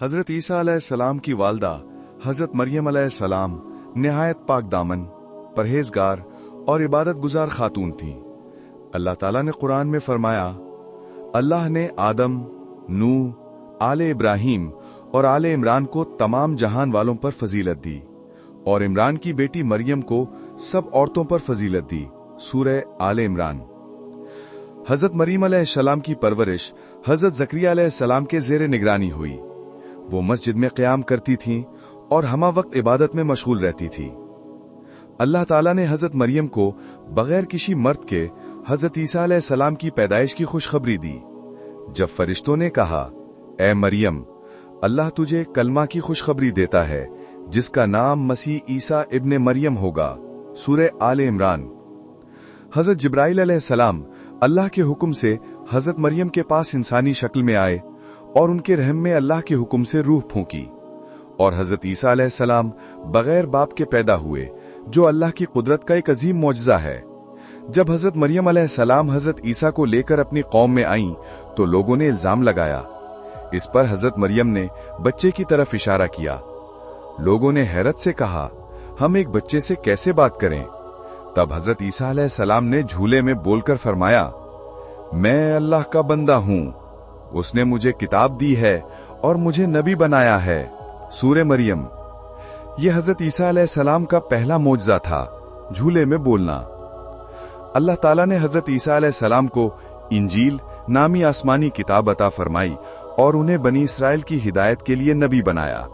हजरत ईसा अलैहिस्सलाम की वालदा हजरत मरियम अलैहिस्सलाम निहायत पाक दामन, परहेजगार और इबादत गुजार खातून थीं। अल्लाह ताला ने कुरान में फरमाया, अल्लाह ने आदम, नूह, आले इब्राहिम और आले इमरान को तमाम जहान वालों पर फजीलत दी और इमरान की बेटी मरियम को सब औरतों पर फजीलत दी। सूरह आले इमरान। हजरत मरियम अलैहिस्सलाम की परवरिश हजरत ज़करिया अलैहिस्सलाम के ज़ेरे निगरानी हुई। वो मस्जिद में क़याम करती थीं और हमा वक्त इबादत में मशगूल रहती थी। अल्लाह ताला ने हजरत मरियम को बगैर किसी मर्द के हजरत ईसा अलैहिस्सलाम की पैदाइश की खुशखबरी दी। जब फरिश्तों ने कहा, ए मरियम, अल्लाह तुझे कलमा की खुशखबरी देता है जिसका नाम मसीह ईसा इब्ने मरियम होगा। सूरह आले इमरान। हजरत जिब्राइल अलैहिस्सलाम अल्लाह के हुक्म से हजरत मरियम के पास इंसानी शक्ल में आए और उनके रहम में अल्लाह के हुक्म से रूह फूंकी और हजरत ईसा अलैहिस्सलाम बगैर बाप के पैदा हुए, जो अल्लाह की कुदरत का एक अजीम मौजज़ा है। जब हजरत मरियम अलैहिस्सलाम हजरत ईसा को लेकर अपनी कौम में आईं तो लोगों ने इल्जाम लगाया। इस पर हजरत मरियम ने बच्चे की तरफ इशारा किया। लोगों ने हैरत से कहा, हम एक बच्चे से कैसे बात करें? तब हजरत ईसा अलैहिस्सलाम ने झूले में बोलकर फरमाया, मैं अल्लाह का बंदा हूं, उसने मुझे किताब दी है और मुझे नबी बनाया है। सूरह मरियम। यह हजरत ईसा अलैहिस्सलाम का पहला मौजज़ा था, झूले में बोलना। अल्लाह ताला ने हजरत ईसा अलैहिस्सलाम को इंजील नामी आसमानी किताब अता फरमाई और उन्हें बनी इसराइल की हिदायत के लिए नबी बनाया।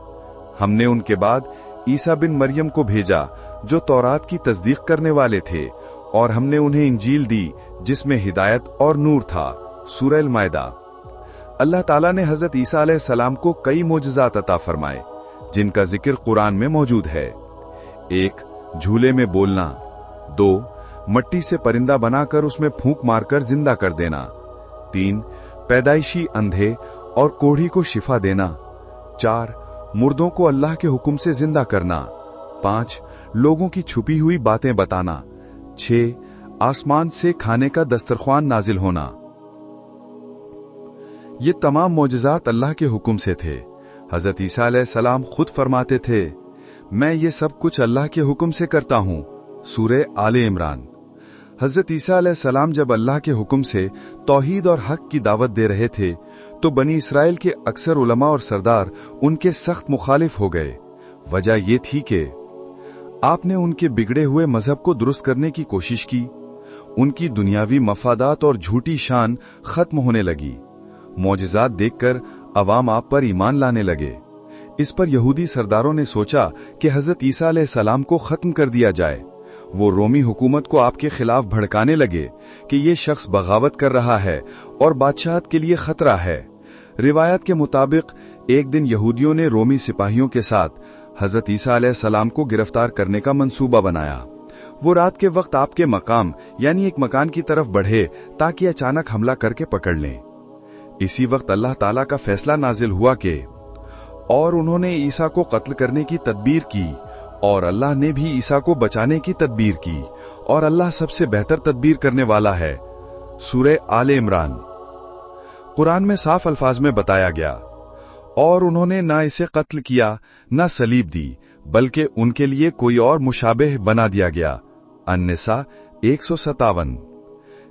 हमने उनके बाद ईसा बिन मरियम को भेजा जो तौरात की तस्दीक करने वाले थे, और हमने उन्हें इंजील दी जिसमें हिदायत और नूर था। सूरह अल माइदा। अल्लाह ताला ने हजरत ईसा अलैहिस्सलाम को कई मोजज़ात अता फरमाए जिनका जिक्र कुरान में मौजूद है। 1. झूले में बोलना। 2. मट्टी से परिंदा बनाकर उसमें फूंक मारकर जिंदा कर देना। 3. पैदाइशी अंधे और कोढ़ी को शिफा देना। 4. मुर्दों को अल्लाह के हुक्म से जिंदा करना। 5. लोगों की छुपी हुई बातें बताना। 6. आसमान से खाने का दस्तरख्वान नाजिल होना। ये तमाम मौजज़ात अल्लाह के हुक्म से थे। हजरत ईसा अलैहिस्सलाम खुद फरमाते थे, मैं ये सब कुछ अल्लाह के हुक्म से करता हूँ। सूरह आले इमरान। हजरत ईसा अलैहिस्सलाम जब अल्लाह के हुक्म से तौहीद और हक की दावत दे रहे थे तो बनी इसराइल के अक्सर उलमा और सरदार उनके सख्त मुखालिफ हो गए। वजह ये थी कि आपने उनके बिगड़े हुए मजहब को दुरुस्त करने की कोशिश की। उनकी दुनियावी मफादात और झूठी शान खत्म होने लगी। मौजज़ात देखकर अवाम आप पर ईमान लाने लगे। इस पर यहूदी सरदारों ने सोचा कि हजरत ईसा अलैहिस्सलाम को खत्म कर दिया जाए। वो रोमी हुकूमत को आपके खिलाफ भड़काने लगे कि ये शख्स बगावत कर रहा है और बादशाहत के लिए खतरा है। रिवायत के मुताबिक एक दिन यहूदियों ने रोमी सिपाहियों के साथ हजरत ईसा अलैहिस्सलाम को गिरफ्तार करने का मंसूबा बनाया। वो रात के वक्त आपके मकाम यानी एक मकान की तरफ बढ़े ताकि अचानक हमला करके पकड़ लें। इसी वक्त अल्लाह ताला का फैसला नाजिल हुआ कि और उन्होंने ईसा को कत्ल करने की तदबीर की और अल्लाह ने भी ईसा को बचाने की तदबीर की और अल्लाह सबसे बेहतर तदबीर करने वाला है। सूरह आले इमरान। कुरान में साफ अल्फाज में बताया गया, और उन्होंने ना इसे कत्ल किया ना सलीब दी, बल्कि उनके लिए कोई और मुशाबिह बना दिया गया। अन-निसा 157।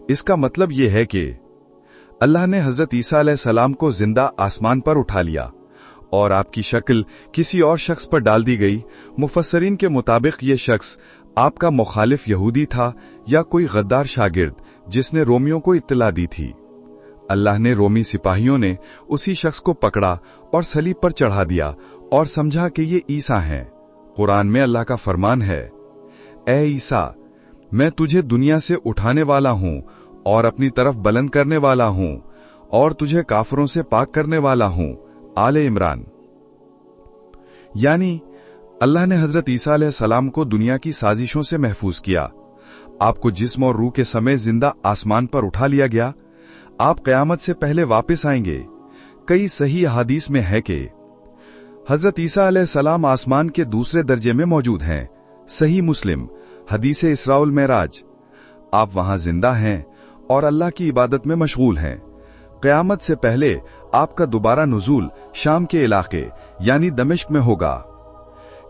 इसका मतलब यह है कि अल्लाह ने हजरत ईसा अलैहिस्सलाम को जिंदा आसमान पर उठा लिया और आपकी शक्ल किसी और शख्स पर डाल दी गई। मुफस्सरीन के मुताबिक ये शख्स आपका मुखालिफ यहूदी था या कोई गद्दार शागिर्द जिसने रोमियों को इत्तला दी थी। अल्लाह ने रोमी सिपाहियों ने उसी शख्स को पकड़ा और सलीब पर चढ़ा दिया और समझा कि ये ईसा हैं। कुरान में अल्लाह का फरमान है, ए ईसा, मैं तुझे दुनिया से उठाने वाला हूं और अपनी तरफ बुलंद करने वाला हूं और तुझे काफिरों से पाक करने वाला हूं। आले इमरान। यानी अल्लाह ने हजरत ईसा अलैहिस्सलाम को दुनिया की साजिशों से महफूज किया। आपको जिस्म और रूह के समेत जिंदा आसमान पर उठा लिया गया। आप क़यामत से पहले वापस आएंगे। कई सही हदीस में है कि हजरत ईसा अलैहिस्सलाम आसमान के दूसरे दर्जे में मौजूद हैं। सही मुस्लिम हदीस इसरा वल मेराज। आप वहां जिंदा हैं और अल्लाह की इबादत में मशगूल हैं। क़यामत से पहले आपका दोबारा नुज़ूल शाम के इलाके यानी दमिश्क में होगा।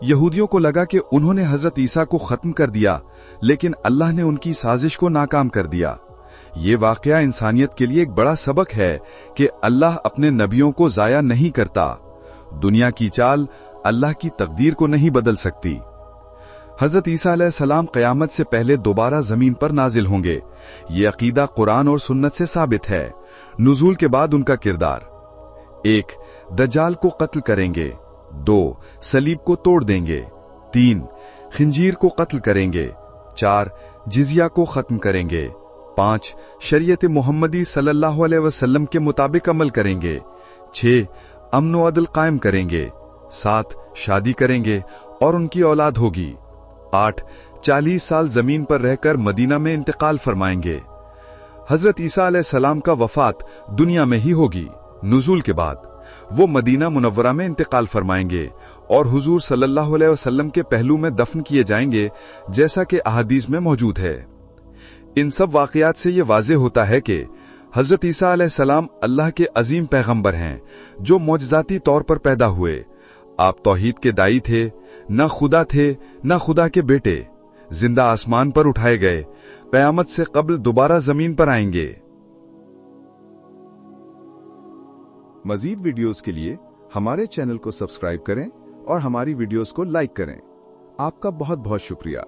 यहूदियों को लगा कि उन्होंने हजरत ईसा को खत्म कर दिया, लेकिन अल्लाह ने उनकी साजिश को नाकाम कर दिया। ये वाकया इंसानियत के लिए एक बड़ा सबक है कि अल्लाह अपने नबियों को जाया नहीं करता। दुनिया की चाल अल्लाह की तकदीर को नहीं बदल सकती। हजरत ईसा अलैहिस्सलाम क़यामत से पहले दोबारा जमीन पर नाजिल होंगे। ये अकीदा कुरान और सुन्नत से साबित है। नुज़ूल के बाद उनका किरदार: 1. दज्जाल को कत्ल करेंगे। 2. सलीब को तोड़ देंगे। 3. खिंजीर को कत्ल करेंगे। 4. जिजिया को खत्म करेंगे। 5. शरीयत मोहम्मदी सल्लल्लाहु अलैहि वसल्लम के मुताबिक अमल करेंगे। 6. अमन व अदल कायम करेंगे। 7. शादी करेंगे और उनकी औलाद होगी। 8. 40 साल जमीन पर रहकर मदीना में इंतकाल फरमाएंगे। हजरत ईसा अलैहिस्सलाम का वफात दुनिया में ही होगी। नुज़ूल के बाद वो मदीना मुनव्वरा में इंतकाल फरमाएंगे और हुजूर सल्लल्लाहु अलैहि वसल्लम के पहलू में दफन किए जाएंगे, जैसा कि अहादीस में मौजूद है। इन सब वाकयात से ये वाज़ेह होता है कि हजरत ईसा अलैहिस्सलाम अल्लाह के अजीम पैगंबर हैं, जो मौजज़ाती तौर पर पैदा हुए। आप तौहीद के दाई थे, न खुदा थे न खुदा के बेटे। जिंदा आसमान पर उठाए गए, क़यामत से कब्ल दोबारा जमीन पर आएंगे। मजीद वीडियोस के लिए हमारे चैनल को सब्सक्राइब करें और हमारी वीडियोस को लाइक करें। आपका बहुत बहुत शुक्रिया।